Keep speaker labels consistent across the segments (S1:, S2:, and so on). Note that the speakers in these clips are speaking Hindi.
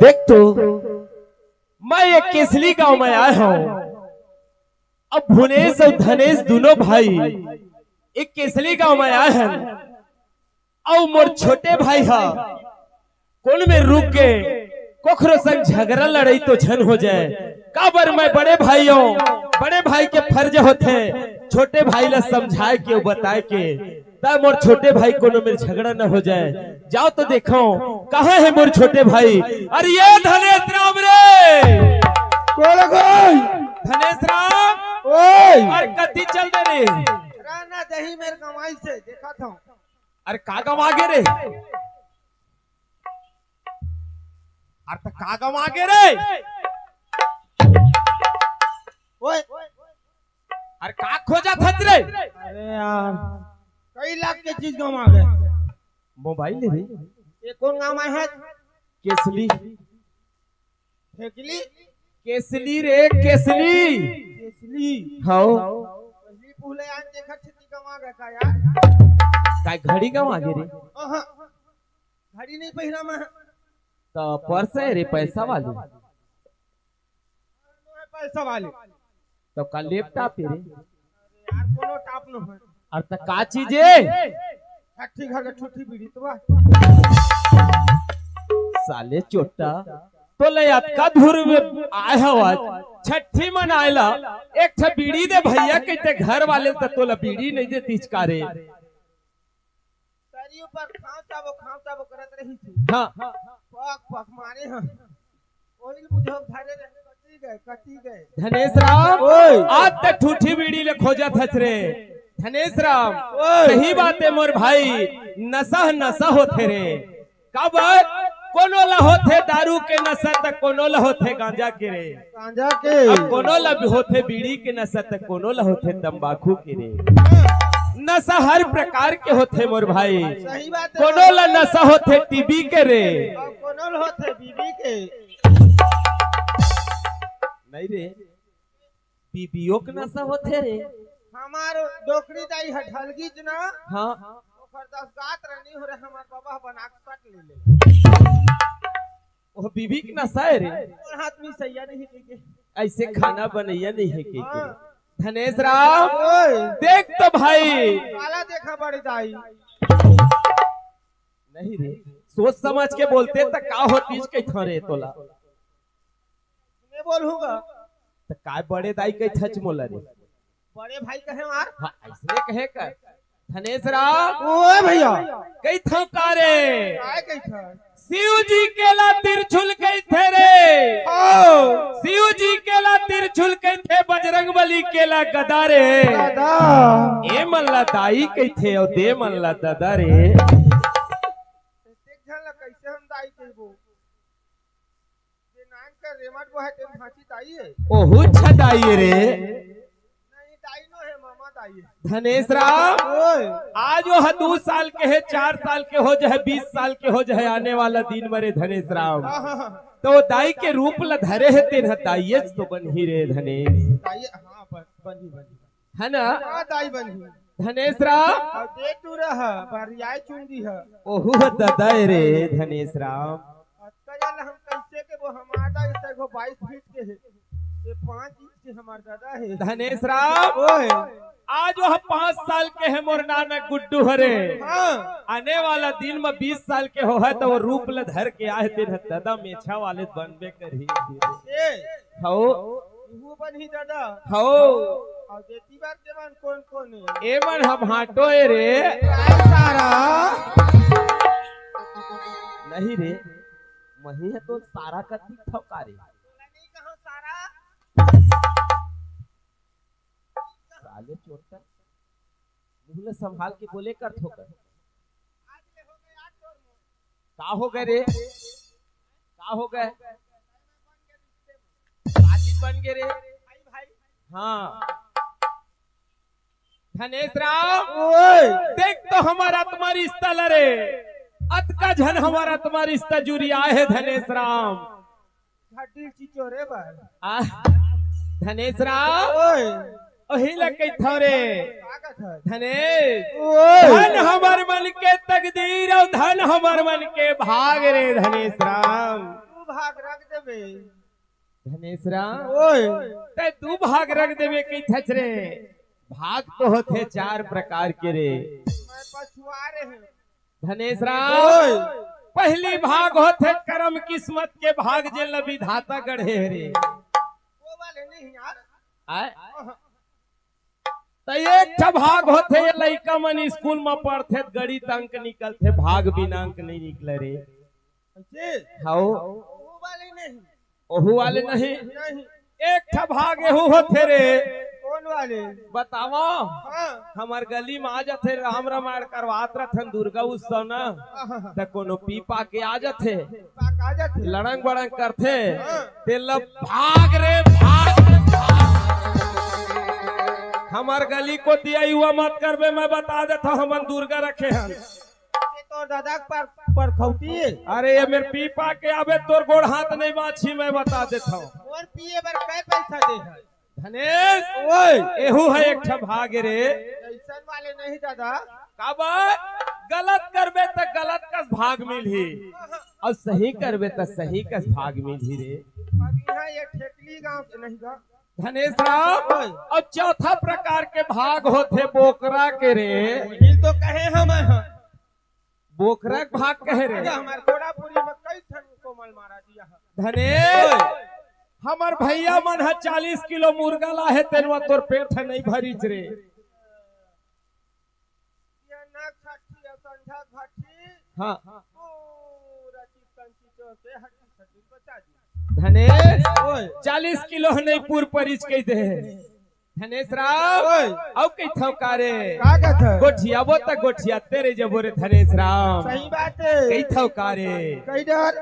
S1: देख तो मैं एक केसली गांव में आया हूँ। अब भुनेश और धनेश दोनों भाई एक केसली गांव में आए हैं और मोर छोटे भाई हा कौन में रुक के कोखरो संग झगड़ा लड़ाई तो झन हो जाए। काबर मैं बड़े भाई के फर्ज होते छोटे भाई ला समझाए के बताए के तब मोर छोटे भाई कोनो में झगड़ा न हो जाए। जाओ तो देखो कहाँ है मोर छोटे भाई। अरे ये धनेश राम रे धनेश राम और कथी चल रहे
S2: राना दही मेरे कमाई से देखा था।
S1: अरे का गवा गे रे अरे तो का गवा गे रे
S2: ओए
S1: अरे का खोजा था रे।
S2: अरे यार कई लाख के चीज गवा गए।
S1: मोबाइल ले रे
S2: ये कौन गाँव में है?
S1: केसली
S2: फेकली
S1: केसली रे केसली
S2: केसली
S1: हाँ
S2: पहली पुहले आन देखा छती गवा गए का यार।
S1: का घड़ी गवा गे रे
S2: घड़ी नहीं पहिरा मैं
S1: तो पर्स है रे पैसा वाली
S2: पैसा वाले
S1: तो का लैपटॉप है रे
S2: यार कोनो टाप न है।
S1: और तो का चीज है
S2: ठट्ठी घर के ठुठी बीड़ी तो बा
S1: साले चोटा तो ले का धुर में आए हवा छठी मन आयला एक ठा बीड़ी दे भैया कहते घर वाले तो ला बीड़ी नहीं दे तिचकारे
S2: तारी ऊपर खाव चाबो करत रही थी।
S1: हाँ
S2: पक मारे हां ओइल बुझो घरे कटी गए।
S1: धनेश राम आज तक ठूठी बीड़ी ले खोजा थच रे। धनेश राम सही बात है मोर भाई नशा होते रे कब कोनो ला होते दारू के नशा तक कोनो ला होते गांजा के रे
S2: गांजा के
S1: अब कोनो ला भी होते बीड़ी के नशा तक कोनो ला होते तंबाकू के रे। नशा हर प्रकार के होते मोर भाई।
S2: सही बात है।
S1: कोनो ला नशा होते टीबी के रे
S2: कोनो ला होते बीबी के
S1: नहीं रे बीबीओ के नशा होते रे।
S2: हमार डोकरी दाई हठलगी जना
S1: हाँ
S2: ओकर 10 गात रहनी हो रे हमार बाबा बना के काट ले
S1: वो बीबी के नशा है रे।
S2: और हाथ में सैया नहीं के
S1: ऐसे खाना बनैया नहीं है के धनेश राम देख तो भाई
S2: काला देखा बड़ी दाई
S1: नहीं रे सोच समझ के बोलते तो का होती के थरे तोला
S2: मैं बोलूंगा
S1: तो काय बड़े दाई के छच मोला रे
S2: बड़े भाई कहे मार।
S1: हाँ ऐसे कहे कर धनेश राम
S2: ओए भैया
S1: कई थो कारे
S2: काय कही था
S1: शिव जी केला तिरछुल कई थे रे शिव जी केला तिरछुल कई थे बजरंग बली केला गदा रे
S2: दादा
S1: ए मल्ला दाई कई थे और दे मल्ला दादा रे।
S2: देख झन कैसे हम दाई कहबो जे नान का रेमट वो है ते फांसी दाई है
S1: ओहु छदाई रे
S2: नहीं दाई नो है मामा दाई है।
S1: धनेश राम
S2: ओए
S1: आज वो 2 साल के है 4 साल के हो जाए 20 साल के हो जाए आने वाला दिन मरे धनेश राम तो दाई के रूप ला धरे है तेन दाई तो बन ही रे धनेश
S2: दाई हां बनी
S1: है ना
S2: दाई बनी
S1: धनेश राम
S2: और दे तू रहा बरियाई चुंदी है
S1: ओहु दादा रे धनेश राम
S2: कल हम कैसे के वो हमारा इसे को 22 फीट के है ये 5 इंच के हमार दादा है।
S1: धनेश राम
S2: ओए
S1: आज वह 5 साल के है मोर नाना गुड्डू हरे
S2: हां
S1: आने वाला दिन में 20 साल के हो है तो वो रूप ल धर के आए तेन दादा मेछा वाले बनबे करही
S2: ए
S1: हो
S2: तू बनी दादा
S1: हो
S2: और देती बात देवन कौन है
S1: एमन हम हाटो ए रे
S2: सारा
S1: नहीं रे मही है तो सारा कथी ठोकारे
S2: नहीं कहां सारा
S1: साले चोटा मुंह संभाल के बोले कर ठोकर
S2: आज ले हो गए 8 और
S1: का हो गए रे का हो गए बातचीत बन गए रे
S2: भाई
S1: हाँ धनेश राम
S2: ओए
S1: देख तो हमारा तुम्हारी रिश्ता लरे अत का झन हमारा तुम्हारी रिश्ता जुरिया है धनेश राम
S2: घाटी चिचोरे बा
S1: धनेश राम
S2: ओए
S1: ओही लगे थोरे धनेश
S2: ओए
S1: धन हमार मन के तकदीर और धन हमार मन के भाग रे धनेश राम
S2: भाग रख देबे
S1: धनेश राम
S2: ओए
S1: ते दू भाग रख देवे कई थच रे भाग तो होते चार प्रकार के रे
S2: मैं पछुआ रहे हैं
S1: धनेश
S2: ओए
S1: राम पहली भाग होते कर्म किस्मत के भाग जे विधाता गढ़े रे
S2: वो वाले नहीं यार
S1: आय तो एक ठा भाग होते ये लइका मन स्कूल में पढ़ते गणित अंक निकलते भाग बिना अंक नहीं निकले रे
S2: ऐसे
S1: हाओ
S2: वो वाले नहीं
S1: ओहू वाले नहीं
S2: नहीं
S1: एक ठा भाग एहू होते रे
S2: कौन वाले
S1: बताओ
S2: हाँ
S1: हमार गली में आ जाते राम रामायण करवात रहन दुर्गा उत्सव न त कोनो पीपा के आ जाते
S2: पाक आ जाते
S1: लड़ंग बड़ंग करते ते लब भाग रे भाग हमार गली को दिया युवा मत करबे मैं बता देता हमन दुर्गा रखे हन
S2: ये तो दादा पर खौती है
S1: अरे ये मेरे पीपा के आवे तोर गोड़ हाथ नहीं बाछी मैं बता देता हूँ
S2: और पिए बर कै पैसा दे है
S1: धनेश ओए एहू है एक ठा भाग रे
S2: ऐसन वाले नहीं दादा
S1: काबर गलत करबे त गलत का भाग मिलही और सही करबे त सही का भाग मिलही रे
S2: अब यहाँ ये ठेकली गांव के नहीं गा
S1: धनेश राम और चौथा प्रकार के भाग होते बोकरा के रे
S2: हिल तो कहे हम हैं
S1: बोकरा के भाग कहे रे
S2: हमारे कोड़ापुरी में कई ठन कोमल मारा दिया है
S1: धनेश हमार भैया मन है 40 किलो मुर्गा लाहे तेरवा तोर पेट है नहीं भरीच रे
S2: ये नाक छाटी और संझा घाटी
S1: हाँ
S2: पूरा चिकन चिचो से हड्डी हड्डी बचा दी
S1: धनेश
S2: ओए
S1: 40 किलो नहीं पूर परिच कह दे धनेश राम
S2: ओए
S1: औ कई थौ कारे
S2: का कहत है
S1: गोठिया वो तक गोठिया तेरे जबो रे धनेश राम
S2: सही बात है
S1: कई थौ कारे
S2: कई डर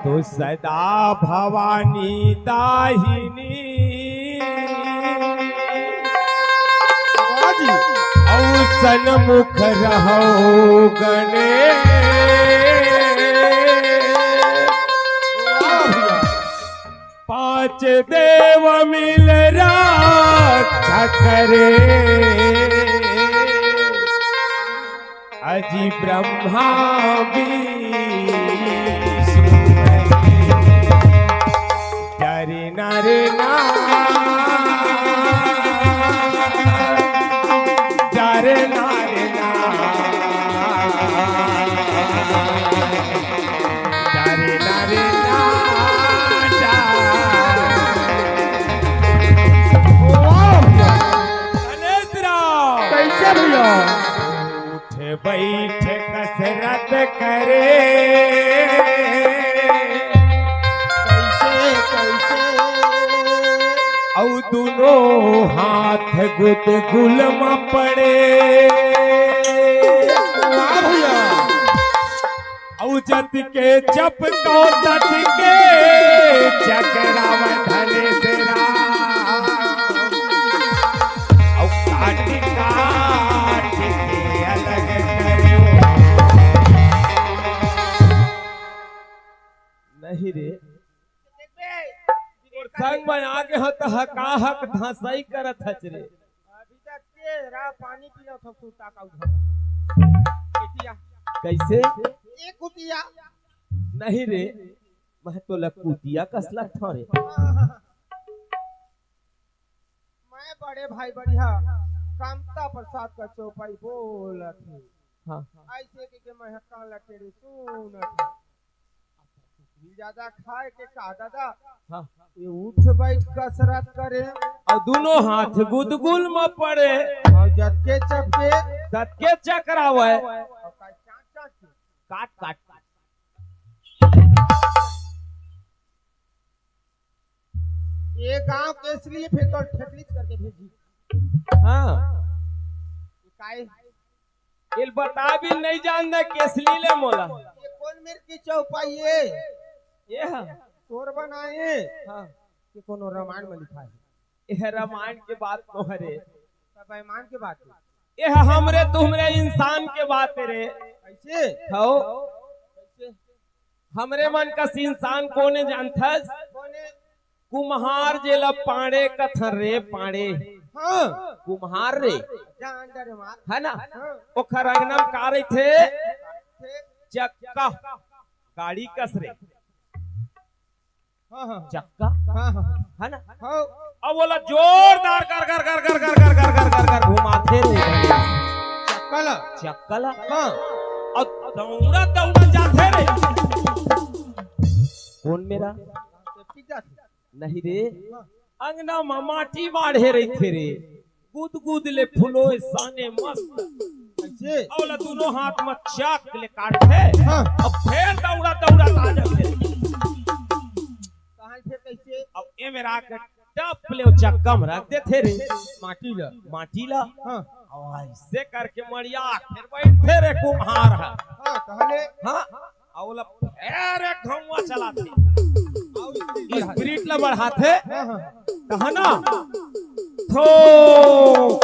S1: तो सदा भवानी दाहिनी औसन मुख रहो गणे पांच देव मिल रक्षा करे अजी ब्रह्मा नारे ना जारे नारे ना जारे नारे ना गणेश राव
S2: कैसे भैया
S1: उठ बैठ कसरत करे औ दोनों हाथ गुद गुल में पड़े औ जत के जप को तट के चकराव धनेश राम औ काट काट के अलग करो नहीं रे संग में आगे हो तो हका हक धसई करत हच रे
S2: अभी तक तेरा पानी पीना था सूता का उठा एतिया
S1: कैसे
S2: एक कुतिया
S1: नहीं रे मैं तो लकुतिया कसला थोरे
S2: मैं बड़े भाई बढ़िया कामता प्रसाद का चौपाई बोलत हूँ
S1: हाँ
S2: ऐसे के मैं हक्का लटेरे सुनत ज्यादा खाए के का दादा
S1: हाँ
S2: ये उठ बैठ कसरत करे
S1: और दोनों हाथ गुदगुल में पड़े
S2: और जटके चपके
S1: दत के चकरावे
S2: और का चाट चाट के
S1: काट काट
S2: ये गांव के इसलिए फिर तो ठेकली करके भेजी
S1: हाँ
S2: काय
S1: ये बता भी नहीं जानता केसली ले मोला
S2: ये कौन मेरे की चौपाई है
S1: ये है
S2: तोर बनाए
S1: हाँ
S2: कि कोनो रामायण में लिखा है
S1: ये रामायण के बात तो हरे
S2: सब बेईमान के बात है
S1: ये हमरे तुमरे इंसान के बात है रे
S2: कैसे
S1: हो
S2: कैसे
S1: हमरे मन का इंसान कोने जानता
S2: कोने
S1: कुम्हार जेला पाड़े कथन रे पाड़े
S2: हाँ
S1: कुम्हार रे
S2: जा अंडर मार
S1: है ना
S2: हाँ
S1: ओखर अंगना में का रही थे
S2: थे
S1: चक्का गाड़ी कस रे
S2: हाँ हाँ
S1: चक्का
S2: हाँ हाँ
S1: है ना
S2: हाँ
S1: अब बोला जोरदार कर कर कर कर कर कर कर कर कर कर घुमाते रे
S2: चक्कला
S1: चक्कला
S2: हाँ
S1: और दौड़ा दौड़ा जाते रे कौन मेरा
S2: सेफ्टी जाती
S1: नहीं रे
S2: हाँ
S1: अंगना में माटी बाढ़े रही थे रे गुद गुद ले फुलो साने मस्त
S2: कैसे
S1: औला दोनों हाथ में चाक ले काटे
S2: हाँ
S1: अब फिर दौड़ा दौड़ा आ जाते
S2: कहाँ थे कैसे
S1: अब ये मेरा के टप ले चक्का में रख देते रे
S2: माटी ला
S1: माटी ला
S2: हाँ
S1: और ऐसे करके मरिया फिर बैठे रे कुम्हार है
S2: हाँ कहले
S1: हाँ औला फिर एक घुमा चलाते
S2: आओ इसी
S1: स्पिरिट ला बढ़ाते
S2: हाँ हाँ
S1: कहना थो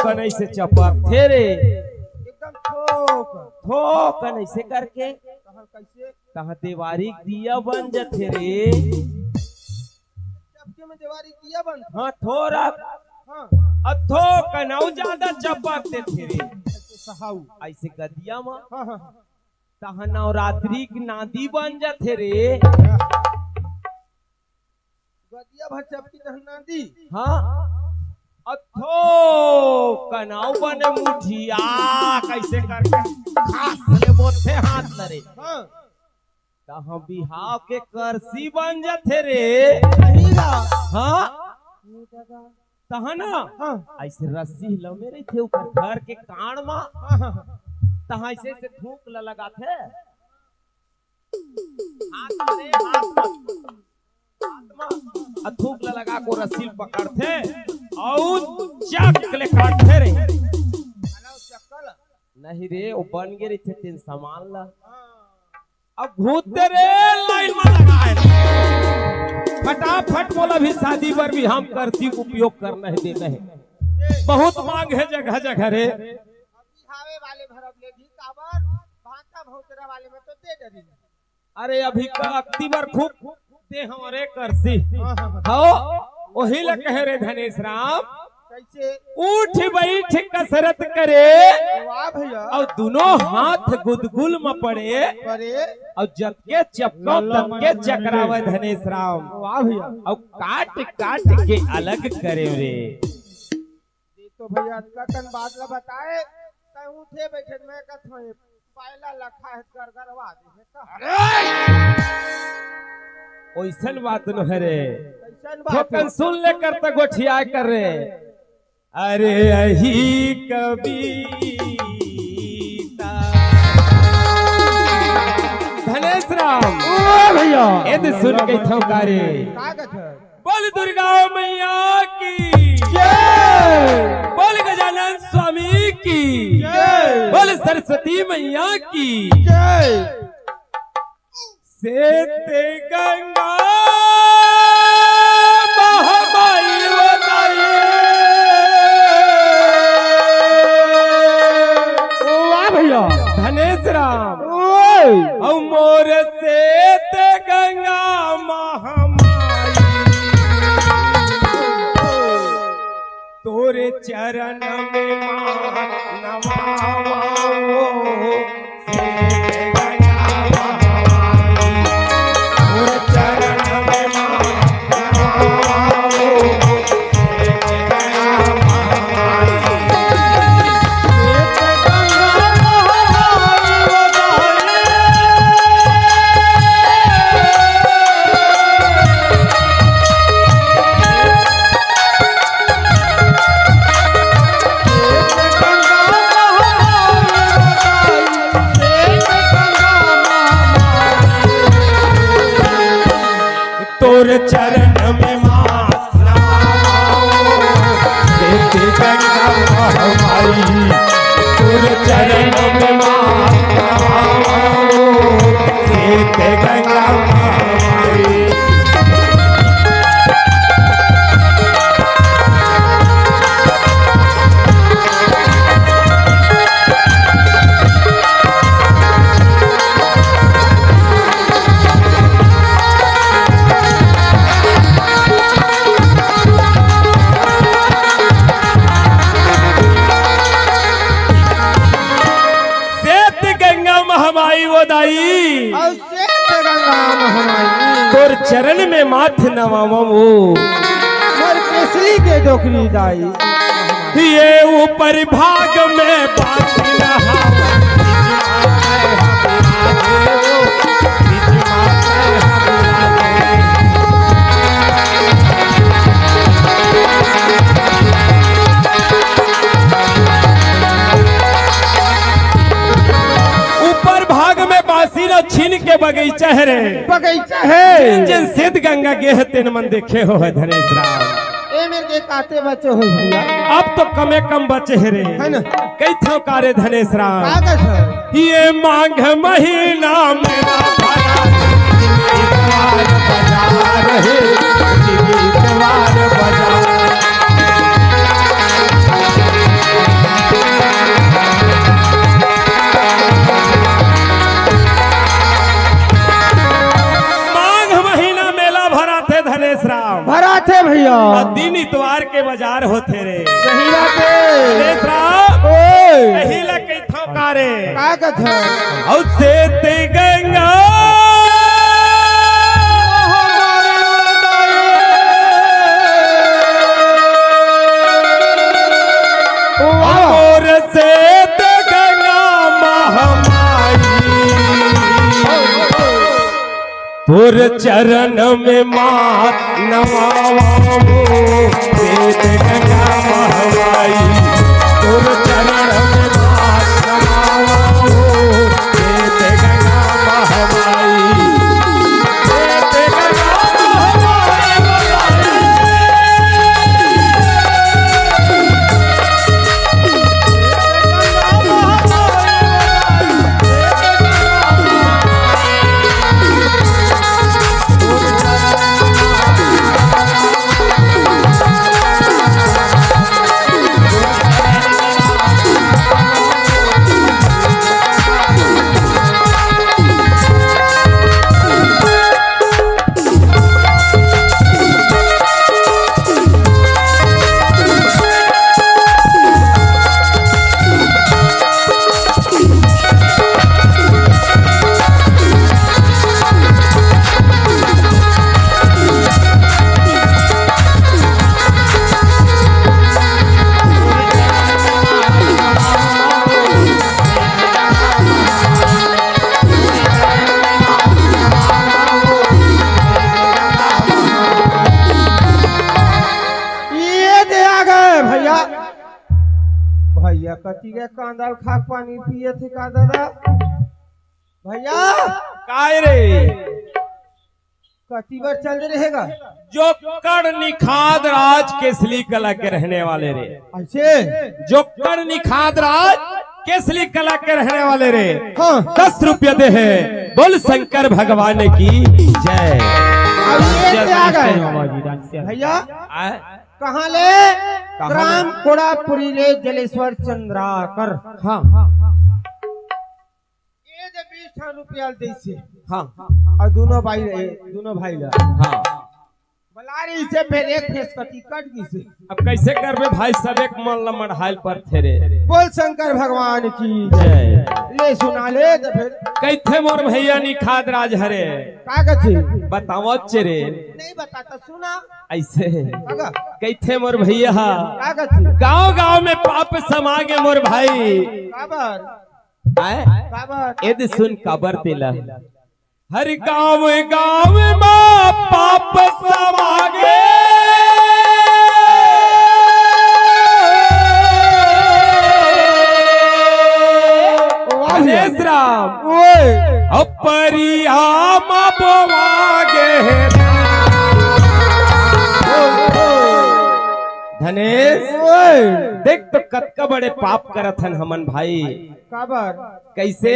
S1: कनै से चपक थे रे
S2: एकदम ठोक
S1: थो कनै से करके
S2: कहाँ कैसे
S1: कहा दीवारी दिया बन जाते रे
S2: चपके में दीवारी किया बंद
S1: हाँ थोड़ा
S2: हाँ
S1: अथो कनाऊ ज्यादा चपकते थे रे
S2: ऐसे सहाऊ
S1: ऐसे गदिया में
S2: हाँ हाँ
S1: तहा नवरात्रि की नादी बन जाते रे
S2: गदिया भर चपकी दहना दी
S1: हाँ अथो कनाऊ बने मुठिया कैसे करके खास ले बोथे हाथ लरे
S2: हाँ
S1: तहा बिहाव के करसी बन जाते रे
S2: सही गा
S1: हाँ तहा ना
S2: हाँ
S1: ऐसे रस्सी लमे रही थे ऊपर घर के कान में
S2: हाँ हाँ
S1: तहा ऐसे से थूक लगा थे हाथ में हाथ में थूक लगा को रस्सी पकड़ते और चक ले काटते रे
S2: खाना चक्कल
S1: नहीं रे वो बन गए थे तीन सामान ला
S2: हाँ
S1: अब भूत रे लाइन में लगाए फटाफट बोला भी शादी पर भी हम करती उपयोग करना है देना है बहुत मांग है जगह जगह रे
S2: हावे वाले भरब ले भी काबर भांता भौतरा वाले में तो दे डरी
S1: अरे अभी का अक्टूबर खूब दे हमारे करसी
S2: हाँ हाँ
S1: हो वही ल कह रे धनेश राम
S2: कैसे
S1: उठ बैठ कसरत करे
S2: वाह भैया
S1: और दोनों हाथ गुदगुल में पड़े
S2: करे
S1: और जब के चपको तब के चकरावे धनेश राम
S2: वाह भैया
S1: और काट काट के अलग करे रे
S2: ये तो भैया कतन बात ला बताए तय उठे बैठे मैं कथो पायला लखा है कर करवा दे का
S1: ओइसन बात न है रे
S2: कैसन बात
S1: ठोकन सुन ले कर तो गोठिया कर रे अरे अही कबीता धनेश राम
S2: भैया
S1: यदि सुन के थौकारे
S2: कागज है
S1: बोल दुर्गा मैया की
S2: जय
S1: बोल गजानन स्वामी की
S2: जय
S1: बोल सरस्वती मैया की
S2: जय
S1: सेते गंगा महामाई बताइए
S2: वाह भैया
S1: धनेश राम
S2: ओए
S1: और मोर सेते गंगा महामाई तोरे चरण में मां नमावो सेते गंगा महामाई तोरे चरण में मां नमावो सेते गंगा महामाई
S2: गंगा
S1: दाई
S2: और श्वेत गंगा महामाई
S1: तोर चरण में माथ नवामो
S2: मोर केसरी के डोकरी दाई
S1: ये ऊपर भाग में बासी नहावा छीन के बगीचा है रे
S2: बगीचा है
S1: जिन सिद्ध गंगा के तेन मन देखे हो है धनेश राम
S2: ए मेरे के काते बच्चे हो भैया
S1: अब तो कमे कम बचे है रे
S2: है ना
S1: कई थो कार्य धनेश राम
S2: कागज है
S1: ये मांग महीना मेरा भरा इतवार बाजार है इतवार बाजार
S2: भरा थे भैया
S1: दिन इतवार के बाजार होते रे
S2: सही बात
S1: धनेश राम यही लगे थोकारे
S2: कागज है
S1: और से ते गंगा और से ते गंगा महामाई तोर चरण में मात नवामो वेद गंगा महामाई तोर चरण में मात नवामो वेद गंगा महामाई वेद गंगा भैया कति के कांदल खाक पानी पिए थे का दादा भैया काय रे
S2: कति बार चल रहेगा
S1: जो कड़ निखाद राज केसली कला के रहने वाले रे
S2: ऐसे
S1: जो कड़ निखाद राज केसली कला के रहने वाले रे
S2: हाँ
S1: 10 रुपया दे है बोल शंकर भगवान की जय
S2: भैया कहाँ ले ग्राम कोड़ापुरी रे जलेश्वर चंद्राकर
S1: हाँ
S2: ये जे 20 रुपया दे से
S1: हाँ
S2: और दोनों भाई रहे दोनों भाई ला
S1: हाँ
S2: बलारी से फिर एक फेस कटी कट गई से
S1: अब कैसे करबे भाई सब एक मन लमड़ हाल पर थे रे
S2: बोल शंकर भगवान की
S1: जय
S2: ले सुना ले तो फिर
S1: कैथे मोर भैया निखाद राज हरे
S2: कागज
S1: बताओ चेरे
S2: नहीं बताता सुना
S1: ऐसे
S2: कागा
S1: कैथे मोर भैया
S2: कागज
S1: गांव गांव में पाप समागे मोर भाई
S2: काबर
S1: आए
S2: काबर
S1: यदि सुन काबर तिला हर गांव गांव में पाप समागे धनेश राम अपरियाम बोवागे धनेश देख तो कतका बड़े पाप करत हन हमन भाई
S2: काबर
S1: कैसे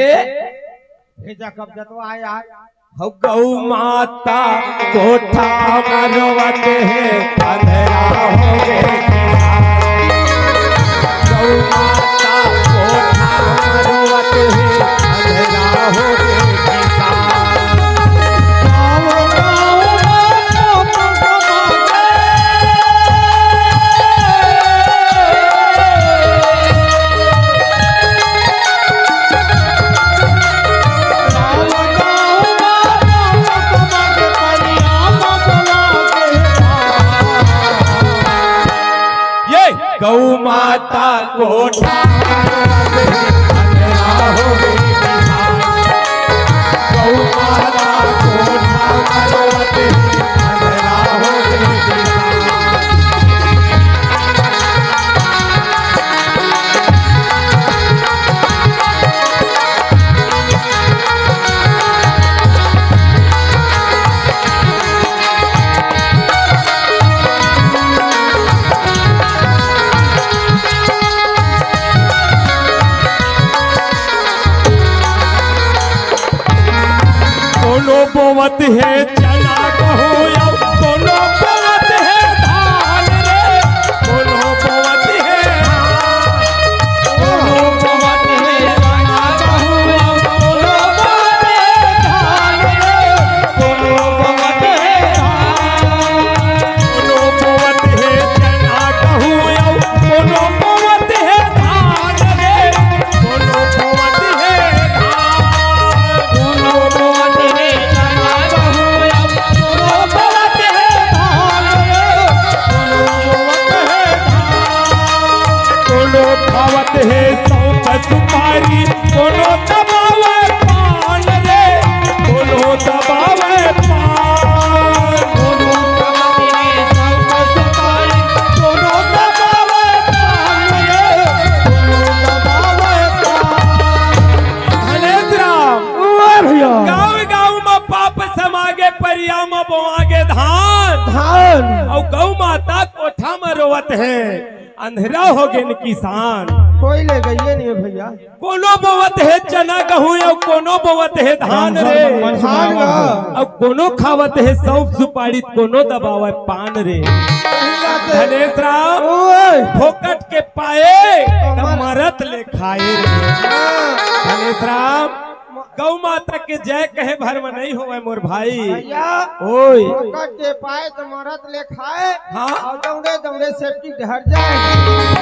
S2: भेजा कब जतवा यार
S1: हो गौ माता कोठा मरवत है अंधेरा हो गए गौ माता कोठा मरवत है अंधेरा हो गए कोठा मरवत है अंधेरा हो गई किसान। गौ माता कोठा मरवत है अंधेरा हो गई किसान। कोनो बोवत है चना गहूं या कोनो बोवत है धान रे। कोनो बोवत है कोनो बोवत है चना गहूं या कोनो बोवत है धान रे। कोनो बोवत है कोनो बोवत है चना गहूं या कोनो बोवत है धान रे। कोनो बोवत है धान कोनो बोवत खावत है सौंफ सुपारी कोनो दबावे पान रे। कोनो दबावे पान कोनो खावत है सौंफ सुपारी कोनो दबावे पान रे। कोनो दबावे पान। धनेश राम भैया गाँव में पाप समागे परिया में बोआगे धान और गौ माता कोठा में रोवत है अंधेरा हो गए किसान।
S2: कोई ले गई नहीं भैया।
S1: कोनो बोवत है चना गहूं और कोनो बोवत है धान रे।
S2: धान
S1: और कोनो खावत है सौंफ सुपारी कोनो दबावे पान रे। धनेश राम फोकट के पाए त मरत ले खाए रे। धनेश राम गौ माता के जय कहे भर में नहीं होवे मोर भाई। ओए
S2: फोकट के पाए तो मरत ले खाए।
S1: हाँ
S2: और दौड़े दौड़े सेफ्टी ढर जाए।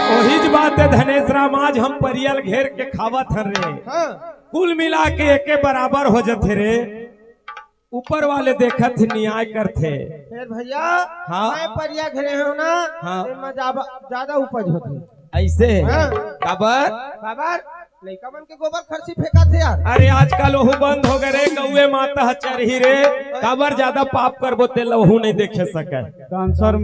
S1: वही ज बात है धनेश राम आज हम परियल घेर के खावत हन रे।
S2: हाँ।
S1: कुल मिला के एके बराबर हो जाते रे। ऊपर वाले देखत न्याय करते।
S2: फिर भैया
S1: हाँ।
S2: मैं परिया घेरे हो ना।
S1: हाँ।
S2: ज्यादा उपज होती
S1: ऐसे
S2: हाँ।
S1: काबर
S2: लड़का मन के गोबर खर्ची फेंका थे यार।
S1: अरे आजकल वहू बंद हो गए रे। गौए माता चरही रे काबर ज्यादा पाप करबो ते लहू नहीं देखे सके।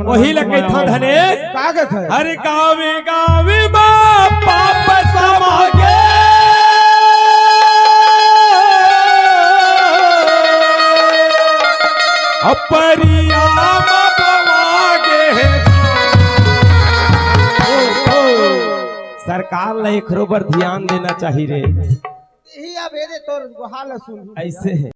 S1: वही लगे था धनेश
S2: कागज है।
S1: हर गावे गावे माँ पाप समागे अपरिया सरकार ला एकरो पर ध्यान देना चाहिए रे।
S2: यही अब तो हाल सुन
S1: ऐसे है।